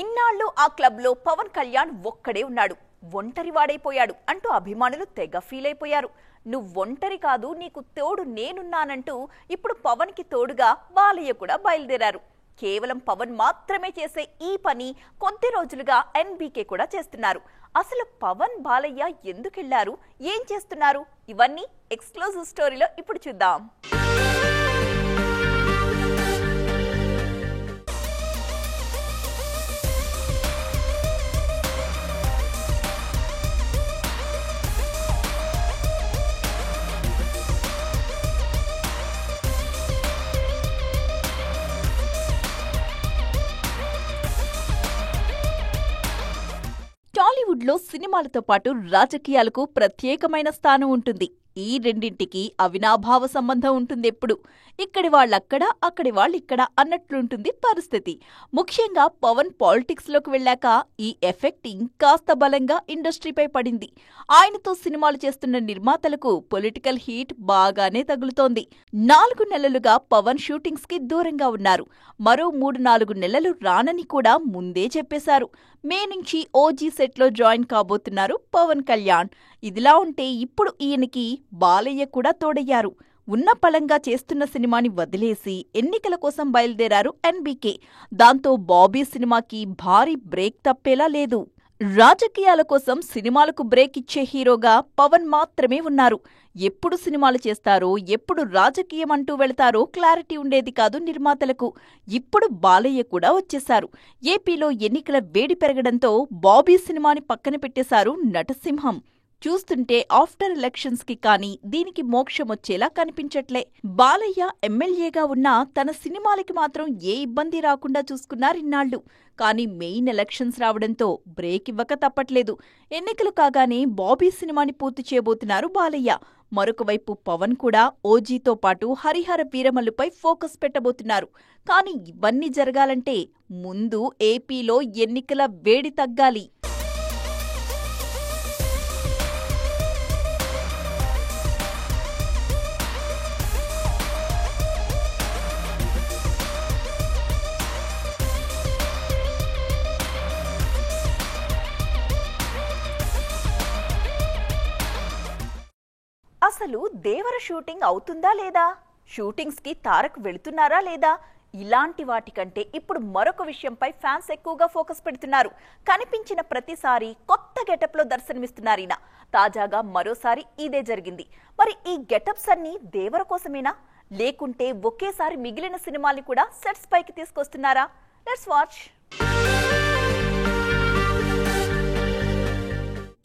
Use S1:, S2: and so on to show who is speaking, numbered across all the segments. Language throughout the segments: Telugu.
S1: ఇన్నాళ్ళు ఆ క్లబ్ లో పవన్ కళ్యాణ్ ఒక్కడే ఉన్నాడు. ఒంటరివాడైపోయాడు అంటూ అభిమానులు తెగ ఫీల్ అయిపోయారు. నువ్వు ఒంటరి కాదు, నీకు తోడు నేనున్నానంటూ ఇప్పుడు పవన్ కి తోడుగా బాలయ్య కూడా బయలుదేరారు. కేవలం పవన్ మాత్రమే చేసే ఈ పని కొద్ది రోజులుగా ఎన్బీకే కూడా చేస్తున్నారు. అసలు పవన్ బాలయ్య ఎందుకెళ్లారు, ఏం చేస్తున్నారు, ఇవన్నీ ఎక్స్క్లూజివ్ స్టోరీలో ఇప్పుడు చూద్దాం. టాలీవుడ్ లో సినిమాలతో పాటు రాజకీయాలకు ప్రత్యేకమైన స్థానం ఉంటుంది. ఈ రెండింటికి అవినాభావ సంబంధం ఉంటుంది. ఎప్పుడు ఇక్కడి వాళ్ళక్కడ, అక్కడి వాళ్ళిక్కడ అన్నట్లుంటుంది పరిస్థితి. ముఖ్యంగా పవన్ పాలిటిక్స్ లోకి వెళ్ళాక ఈ ఎఫెక్ట్ ఇంకాస్త బలంగా ఇండస్ట్రీపై పడింది. ఆయనతో సినిమాలు చేస్తున్న నిర్మాతలకు పొలిటికల్ హీట్ బాగానే తగులుతోంది. 4 నెలలుగా పవన్ షూటింగ్స్ కి దూరంగా ఉన్నారు. మరో 3-4 నెలలు రానని కూడా ముందే చెప్పేశారు. మే నుంచి ఓజీ సెట్ లో జాయిన్ కాబోతున్నారు పవన్ కళ్యాణ్. ఇదిలా ఉంటే ఇప్పుడు ఈయనకి బాలయ్య కూడా తోడయ్యారు. ఉన్న పళంగా చేస్తున్న సినిమాని వదిలేసి ఎన్నికల కోసం బయలుదేరారు ఎన్బీకే. దాంతో బాబీ సినిమాకి భారీ బ్రేక్ తప్పేలా లేదు. రాజకీయాల కోసం సినిమాలకు బ్రేక్ ఇచ్చే హీరోగా పవన్ మాత్రమే ఉన్నారు. ఎప్పుడు సినిమాలు చేస్తారో, ఎప్పుడు రాజకీయం అంటూ వెళతారో క్లారిటీ ఉండేది కాదు నిర్మాతలకు. ఇప్పుడు బాలయ్య కూడా వచ్చేశారు. ఏపీలో ఎన్నికల వేడి పెరగడంతో బాబీ సినిమాని పక్కన పెట్టేశారు నటసింహం. చూస్తుంటే ఆఫ్టర్ ఎలక్షన్స్ కి కానీ దీనికి మోక్షం వచ్చేలా కనిపించట్లే. బాలయ్య ఎమ్మెల్యేగా ఉన్నా తన సినిమాలకి మాత్రం ఏ ఇబ్బంది రాకుండా చూసుకున్నారిన్నాళ్లు. కానీ మెయిన్ ఎలక్షన్స్ రావడంతో బ్రేక్ ఇవ్వక తప్పట్లేదు. ఎన్నికలు కాగానే బాబీ సినిమాని పూర్తి చేయబోతున్నారు బాలయ్య. మరొకవైపు పవన్ కూడా ఓజీతో పాటు హరిహర వీరమల్లుపై ఫోకస్ పెట్టబోతున్నారు. కానీ ఇవన్నీ జరగాలంటే ముందు ఏపీలో ఎన్నికల వేడి తగ్గాలి. అసలు దేవర షూటింగ్ అవుతుందా లేదా, షూటింగ్స్ కి తారక్ వెళుతున్నారా లేదా, ఇలాంటి వాటికంటే ఇప్పుడు మరొక విషయంపై ఫ్యాన్స్ ఎక్కువగా ఫోకస్ పెడుతున్నారు. కనిపించిన ప్రతిసారి కొత్త గెటప్ లో దర్శనమిస్తున్నారు ఈయన. తాజాగా మరోసారి ఇదే జరిగింది. మరి ఈ గెటప్స్ అన్ని దేవర కోసమేనా, లేకుంటే ఒకేసారి మిగిలిన సినిమాల్ని కూడా సెట్స్ పైకి తీసుకొస్తున్నారా? Let's watch.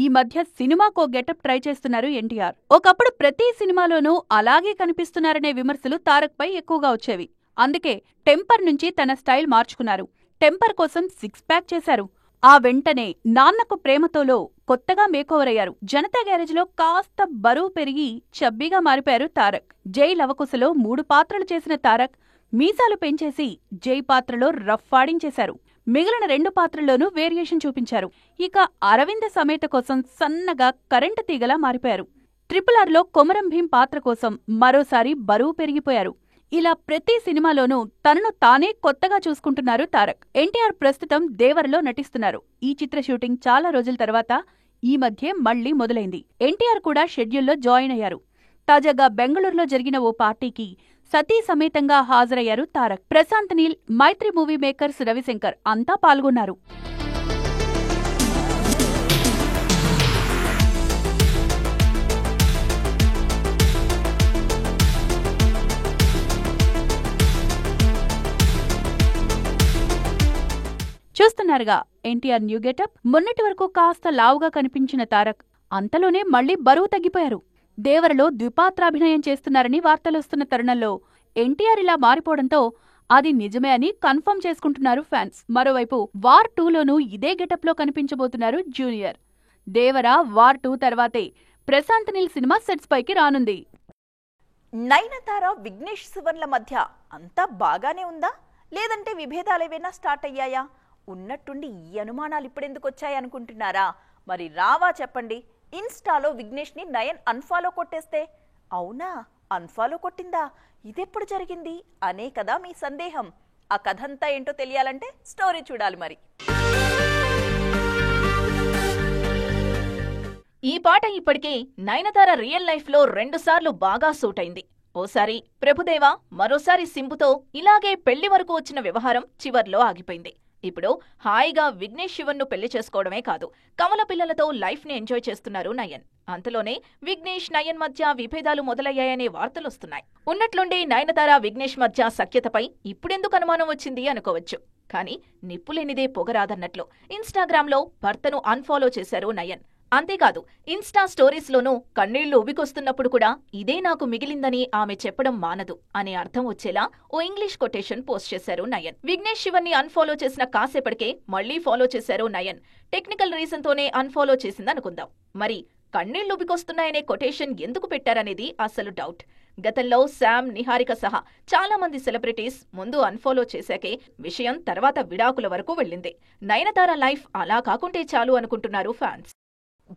S2: ఈ మధ్య సినిమాకో గెటప్ ట్రై చేస్తున్నారు ఎన్టీఆర్. ఒకప్పుడు ప్రతి సినిమాలోనూ అలాగే కనిపిస్తున్నారనే విమర్శలు తారక్ పై ఎక్కువగా వచ్చేవి. అందుకే టెంపర్ నుంచి తన స్టైల్ మార్చుకున్నారు. టెంపర్ కోసం 6 ప్యాక్ చేశారు. ఆ వెంటనే నాన్నకు ప్రేమతోలో కొత్తగా మేకోవర్ అయ్యారు. జనతా గ్యారేజ్ లో కాస్త బరువు పెరిగి చబ్బీగా మారిపోయారు తారక్. జై లవకుశలో 3 పాత్రలు చేసిన తారక్ మీసాలు పెంచేసి జై పాత్రలో రఫ్ ఫాడింగ్ చేశారు. మిగిలిన 2 పాత్రల్లోనూ వేరియేషన్ చూపించారు. ఇక అరవింద సమేత కోసం సన్నగా కరెంటు తీగలా మారిపోయారు. RRR లో కొమరం భీం పాత్ర కోసం మరోసారి బరువు పెరిగిపోయారు. ఇలా ప్రతి సినిమాలోనూ తనను తానే కొత్తగా చూసుకుంటున్నారు తారక్. ఎన్టీఆర్ ప్రస్తుతం దేవరలో నటిస్తున్నారు. ఈ చిత్ర షూటింగ్ చాలా రోజుల తర్వాత ఈ మధ్య మళ్లీ మొదలైంది. ఎన్టీఆర్ కూడా షెడ్యూల్లో జాయిన్ అయ్యారు. తాజాగా బెంగళూరులో జరిగిన ఓ పార్టీకి సతీ సమేతంగా హాజరయ్యారు తారక్. ప్రశాంత్ నీల్, మైత్రి మూవీ మేకర్స్ రవిశంకర్ అంతా పాల్గొన్నారు. చూస్తున్నారుగా ఎన్టీఆర్ న్యూ గెటప్. మొన్నటి వరకు కాస్త లావుగా కనిపించిన తారక్ అంతలోనే మళ్లీ బరువు తగ్గిపోయారు. దేవరలో ద్విపాత్రాభినయం చేస్తున్నారని వార్తలొస్తున్న తరుణంలో ఎన్టీఆర్ ఇలా మారిపోవడంతో అది నిజమే అని కన్ఫర్మ్ చేసుకుంటున్నారు ఫ్యాన్స్. మరోవైపు వార్ 2లోనూ ఇదే గెటప్ లో కనిపించబోతున్నారు జూనియర్. దేవర వార్ 2 తర్వాతే ప్రశాంత్ నీల్ సినిమా సెట్స్ పైకి రానుంది.
S1: నయనతార, విఘ్నేష్ శివన్ల మధ్య అంతా బాగానే ఉందా, లేదంటే విభేదాలేవైనా స్టార్ట్ అయ్యాయా? ఉన్నట్టుండి ఈ అనుమానాలు ఇప్పుడెందుకు వచ్చాయనుకుంటున్నారా? మరి రావా చెప్పండి. ఇన్స్టాలో విఘ్నేష్ ని నయన్ అన్ఫాలో కొట్టేస్తే, అవునా అన్ఫాలో కొట్టిందా, ఇదెప్పుడు జరిగింది అనే కదా మీ సందేహం. ఆ కథంతా ఏంటో తెలియాలంటే స్టోరీ చూడాలి మరి. ఈ పాట ఇప్పటికే నయనతార రియల్ లైఫ్లో 2 సార్లు బాగా సూట్ అయింది. ఓసారి ప్రభుదేవ, మరోసారి సింబుతో ఇలాగే పెళ్లి వరకు వచ్చిన వ్యవహారం చివర్లో ఆగిపోయింది. ఇప్పుడు హాయిగా విఘ్నేష్ శివన్ను పెళ్లి చేసుకోవడమే కాదు, కమల పిల్లలతో లైఫ్ ని ఎంజాయ్ చేస్తున్నారు నయన్. అంతలోనే విఘ్నేష్ నయన్ మధ్య విభేదాలు మొదలయ్యాయనే వార్తలొస్తున్నాయి. ఉన్నట్లుండి నయనతార విఘ్నేష్ మధ్య సఖ్యతపై ఇప్పుడెందుకు అనుమానం వచ్చింది అనుకోవచ్చు. కానీ నిప్పులేనిదే పొగరాదన్నట్లు ఇన్స్టాగ్రామ్లో భర్తను అన్ఫాలో చేశారు నయన్. అంతేకాదు, ఇన్స్టా స్టోరీస్లోనూ కన్నీళ్లు ఉబికొస్తున్నప్పుడు కూడా ఇదే నాకు మిగిలిందని ఆమె చెప్పడం మానదు అనే అర్థం వచ్చేలా ఓ ఇంగ్లీష్ కొటేషన్ పోస్ట్ చేశారు నయన్. విఘ్నేష్ శివన్ని అన్ఫాలో చేసిన కాసేపటికే మళ్లీ ఫాలో చేశారు నయన్. టెక్నికల్ రీజన్తోనే అన్ఫాలో చేసిందనుకుందాం. మరి కన్నీళ్లు ఉబికొస్తున్నాయనే కొటేషన్ ఎందుకు పెట్టారనేది అసలు డౌట్. గతంలో శామ్, నిహారిక సహా చాలా మంది సెలబ్రిటీస్ ముందు అన్ఫాలో చేశాకే విషయం తర్వాత విడాకుల వరకు వెళ్ళింది. నయనతార లైఫ్ అలా కాకుంటే చాలు అనుకుంటున్నారు ఫ్యాన్స్.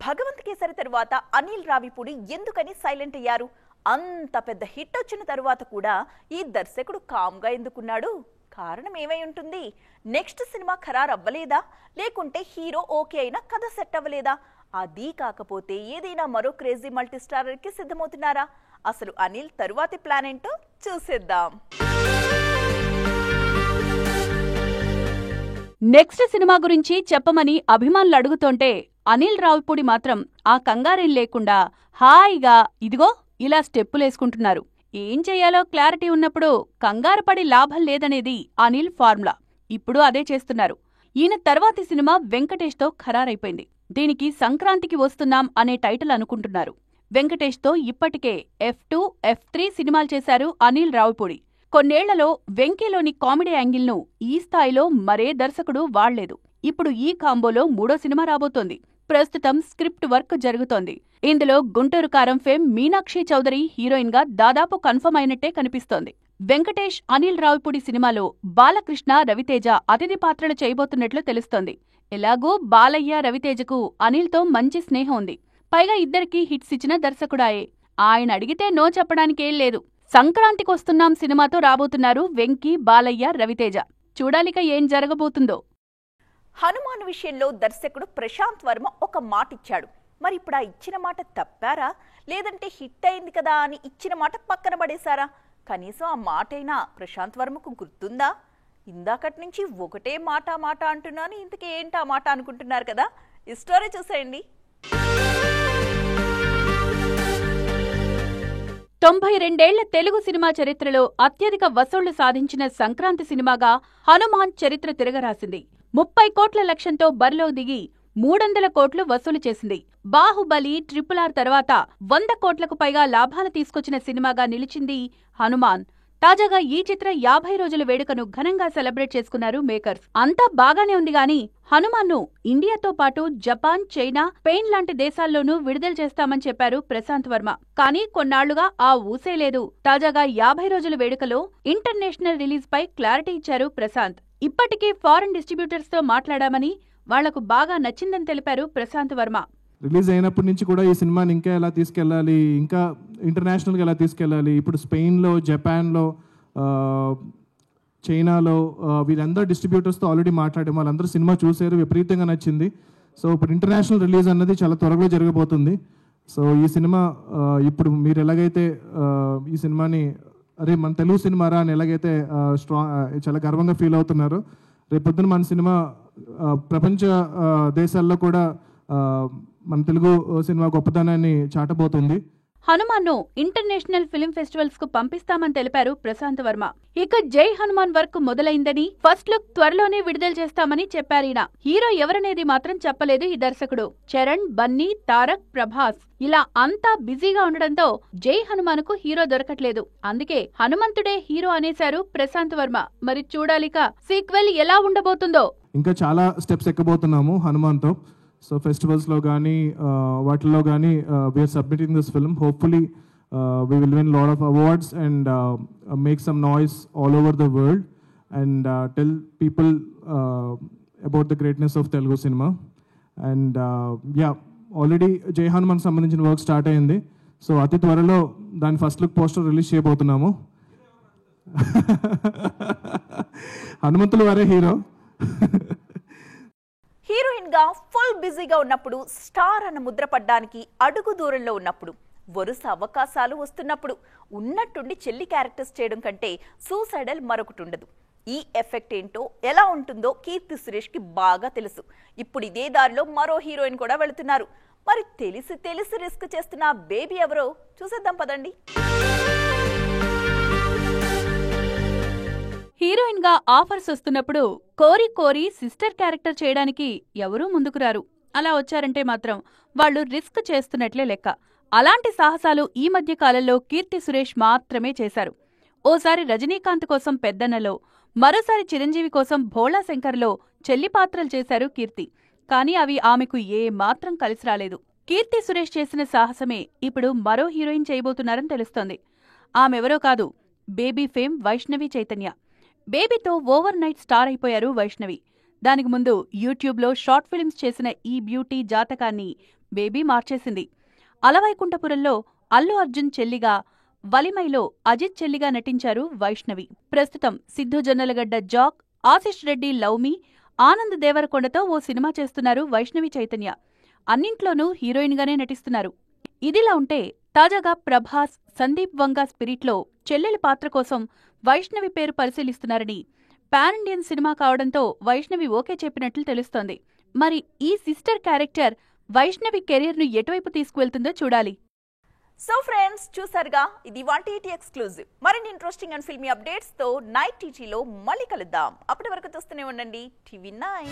S3: భగవంత్ కేసరి తరువాత అనిల్ రావిపూడి ఎందుకని సైలెంట్ అయ్యారు? అంత పెద్ద హిట్ వచ్చిన తరువాత కూడా ఈ దర్శకుడు కామ్గా ఎందుకున్నాడు? కారణం ఏమై ఉంటుంది? నెక్స్ట్ సినిమా ఖరారు అవ్వలేదా? లేకుంటే హీరో ఓకే అయినా కథ సెట్ అవ్వలేదా? అది కాకపోతే ఏదైనా మరో క్రేజీ మల్టీస్టారర్కి సిద్ధమవుతున్నారా? అసలు అనిల్ తరువాతి ప్లాన్ ఏంటో చూసేద్దాం.
S2: నెక్స్ట్ సినిమా గురించి చెప్పమని అభిమానులు అడుగుతుంటే అనిల్ రావిపూడి మాత్రం ఆ కంగారేం లేకుండా హాయిగా ఇదిగో ఇలా స్టెప్పులేసుకుంటున్నారు. ఏం చెయ్యాలో క్లారిటీ ఉన్నప్పుడు కంగారు పడి లాభం లేదనేది అనిల్ ఫార్ములా. ఇప్పుడు అదే చేస్తున్నారు. ఈయన తర్వాతి సినిమా వెంకటేష్తో ఖరారైపోయింది. దీనికి సంక్రాంతికి వస్తున్నాం అనే టైటిల్ అనుకుంటున్నారు. వెంకటేష్తో ఇప్పటికే F2, F3 సినిమాలు చేశారు అనిల్ రావిపూడి. కొన్నేళ్లలో వెంకీలోని కామెడీ యాంగిల్ను ఈ స్థాయిలో మరే దర్శకుడు వాళ్లేదు. ఇప్పుడు ఈ కాంబోలో 3వ సినిమా రాబోతోంది. ప్రస్తుతం స్క్రిప్ట్ వర్క్ జరుగుతోంది. ఇందులో గుంటూరు కారం ఫేమ్ మీనాక్షి చౌదరి హీరోయిన్ గా దాదాపు కన్ఫర్మ్ అయినట్టే కనిపిస్తోంది. వెంకటేష్, అనిల్ రావిపూడి సినిమాలో బాలకృష్ణ, రవితేజ అతిథి పాత్రలు చేయబోతున్నట్లు తెలుస్తోంది. ఎలాగూ బాలయ్య, రవితేజకు అనిల్తో మంచి స్నేహం ఉంది. పైగా ఇద్దరికీ హిట్స్ ఇచ్చిన దర్శకుడాయే. ఆయన అడిగితే నో చెప్పడానికేం లేదు. సంక్రాంతికొస్తున్నాం సినిమాతో రాబోతున్నారు వెంకీ, బాలయ్య, రవితేజ. చూడాలిక ఏం జరగబోతుందో.
S3: హనుమాన్ విషయంలో దర్శకుడు ప్రశాంత్ వర్మ ఒక మాట ఇచ్చాడు. మరి ఇప్పుడు ఆ ఇచ్చిన మాట తప్పారా? లేదంటే హిట్ అయింది కదా అని ఇచ్చిన మాట పక్కన పడేశారా? కనీసం ఆ మాటైనా ప్రశాంత్ వర్మకు గుర్తుందా? ఇందాకటి నుంచి ఒకటే మాట అంటున్నాను, ఇంతకీ ఏంటా మాట అనుకుంటున్నారు కదా. ఈ స్టోరీ చూసేయండి.
S2: 92 తెలుగు సినిమా చరిత్రలో అత్యధిక వసూళ్లు సాధించిన సంక్రాంతి సినిమాగా హనుమాన్ చరిత్ర తిరగరాసింది. 30 కోట్ల లక్ష్యంతో బరిలో దిగి 300 కోట్లు వసూలు చేసింది. బాహుబలి, RRR తర్వాత 100 కోట్లకు పైగా లాభాలు తీసుకొచ్చిన సినిమాగా నిలిచింది హనుమాన్. తాజాగా ఈ చిత్ర 50 రోజుల వేడుకను ఘనంగా సెలబ్రేట్ చేసుకున్నారు మేకర్స్. అంతా బాగానే ఉంది గాని హనుమాన్ను ఇండియాతో పాటు జపాన్, చైనా, స్పెయిన్ లాంటి దేశాల్లోనూ విడుదల చేస్తామని చెప్పారు ప్రశాంత్ వర్మ. కానీ కొన్నాళ్లుగా ఆ ఊసే లేదు. తాజాగా 50 రోజుల వేడుకలో ఇంటర్నేషనల్ రిలీజ్ పై క్లారిటీ ఇచ్చారు ప్రశాంత్. ఇప్పటికీ ఫారెన్ డిస్ట్రిబ్యూటర్స్ తో మాట్లాడామని, వాళ్లకు బాగా నచ్చిందని తెలిపారు ప్రశాంత్ వర్మ.
S4: రిలీజ్ అయినప్పటి నుంచి కూడా ఈ సినిమాని ఇంకా ఎలా తీసుకెళ్ళాలి, ఇంకా ఇంటర్నేషనల్గా ఎలా తీసుకెళ్ళాలి, ఇప్పుడు స్పెయిన్లో, జపాన్లో, చైనాలో వీళ్ళందరూ డిస్ట్రిబ్యూటర్స్తో ఆల్రెడీ మాట్లాడాము. వాళ్ళందరూ సినిమా చూసారు, విపరీతంగా నచ్చింది. సో ఇప్పుడు ఇంటర్నేషనల్ రిలీజ్ అన్నది చాలా త్వరగా జరగబోతుంది. సో ఈ సినిమా ఇప్పుడు మీరు ఎలాగైతే ఈ సినిమాని అరే మన తెలుగు సినిమారా అని ఎలాగైతే చాలా గర్వంగా ఫీల్ అవుతున్నారు, రేపొద్దున మన సినిమా ప్రపంచ దేశాల్లో కూడా మన తెలుగు సినిమా గొప్పతనాన్ని చాటబోతుంది.
S2: హనుమాన్ను ఇంటర్నేషనల్ ఫిల్మ్ ఫెస్టివల్స్ కు పంపిస్తామని తెలిపారు ప్రశాంత్ వర్మ. ఇక జై హనుమాన్ వర్క్ మొదలైందని, ఫస్ట్ లుక్ త్వరలోనే విడుదల చేస్తామని చెప్పారీన. హీరో ఎవరనేది మాత్రం చెప్పలేదు ఈ దర్శకుడు. చరణ్, బన్నీ, తారక్, ప్రభాస్ ఇలా అంతా బిజీగా ఉండడంతో జై హనుమాన్ కు హీరో దొరకట్లేదు. అందుకే హనుమంతుడే హీరో అనేశారు ప్రశాంత్ వర్మ. మరి చూడాలిక సీక్వెల్ ఎలా ఉండబోతుందో.
S4: ఇంకా చాలా స్టెప్స్ ఎక్కబోతున్నాము హనుమాన్తో. సో ఫెస్టివల్స్లో కానీ వాటిల్లో కానీ we are submitting this film. Hopefully we will win a lot of awards and make some noise all over the world and tell people about the greatness of Telugu cinema. And yeah, already Jai Hanuman సంబంధించిన వర్క్ స్టార్ట్ అయింది. సో అతి త్వరలో దాని ఫస్ట్ లుక్ పోస్టర్ రిలీజ్ చేయబోతున్నాము. హనుమంతులు వారే హీరో.
S3: హీరోయిన్ గా ఫుల్ బిజీగా ఉన్నప్పుడు, స్టార్ అన్న ముద్ర పడ్డానికి అడుగు దూరంలో ఉన్నప్పుడు, వరుస అవకాశాలు వస్తున్నప్పుడు ఉన్నట్టుండి చెల్లి క్యారెక్టర్స్ చేయడం కంటే సూసైడల్ మరొకటి ఉండదు. ఈ ఎఫెక్ట్ ఏంటో, ఎలా ఉంటుందో కీర్తి సురేష్ కి బాగా తెలుసు. ఇప్పుడు ఇదే దారిలో మరో హీరోయిన్ కూడా వెళుతున్నారు. మరి తెలిసి తెలిసి రిస్క్ చేస్తున్న బేబీ ఎవరో చూసేద్దాం పదండి.
S2: హీరోయిన్ గా ఆఫర్స్ వస్తున్నప్పుడు కోరి కోరి సిస్టర్ క్యారెక్టర్ చేయడానికి ఎవరూ ముందుకు రారు. అలా వచ్చారంటే మాత్రం వాళ్ళు రిస్క్ చేస్తున్నట్లే లెక్క. అలాంటి సాహసాలు ఈ మధ్య కాలంలో కీర్తి సురేష్ మాత్రమే చేశారు. ఓసారి రజనీకాంత్ కోసం పెద్దన్నలో, మరోసారి చిరంజీవి కోసం భోళా శంకర్లో చెల్లి పాత్రలు చేశారు కీర్తి. కానీ అవి ఆమెకు ఏ మాత్రం కలిసి రాలేదు. కీర్తి సురేష్ చేసిన సాహసమే ఇప్పుడు మరో హీరోయిన్ చేయబోతున్నారని తెలుస్తోంది. ఆమెవరో కాదు, బేబీ ఫేమ్ వైష్ణవి చైతన్య. బేబీతో ఓవర్ నైట్ స్టార్ అయిపోయారు వైష్ణవి. దానికి ముందు యూట్యూబ్లో షార్ట్ ఫిల్మ్స్ చేసిన ఈ బ్యూటీ జాతకాన్ని బేబీ మార్చేసింది. అలవైకుంఠపురంలో అల్లు అర్జున్ చెల్లిగా, వలిమైలో అజిత్ చెల్లిగా నటించారు వైష్ణవి. ప్రస్తుతం Siddhu Jonnalagadda Jack, Ashish Reddy love me, Anand దేవరకొండతో ఓ సినిమా చేస్తున్నారు వైష్ణవి చైతన్య. అన్నింట్లోనూ హీరోయిన్ గానే నటిస్తున్నారు. ఇదిలా ఉంటే తాజాగా ప్రభాస్, సందీప్ వంగా స్పిరిట్లో చెల్లెలి పాత్ర కోసం వైష్ణవి పేరు పరిశీలిస్తున్నారని, పాన్ ఇండియన్ సినిమా కావడంతో వైష్ణవి ఓకే చెప్పినట్లు తెలుస్తోంది. మరి ఈ సిస్టర్ క్యారెక్టర్ వైష్ణవి కెరీర్ ను ఎటువైపు తీసుకువెళ్తుందో చూడాలి.
S3: సో ఫ్రెండ్స్, చూసారుగా, ఇది వాంటీటీ ఎక్స్క్లూజివ్. మరిన్ని ఇంట్రెస్టింగ్ అండ్ ఫిల్మీ అప్డేట్స్ తో నైట్ టీటీలో మళ్ళీ కలుద్దాం. అప్పటి వరకు చూస్తూనే ఉండండి TV9.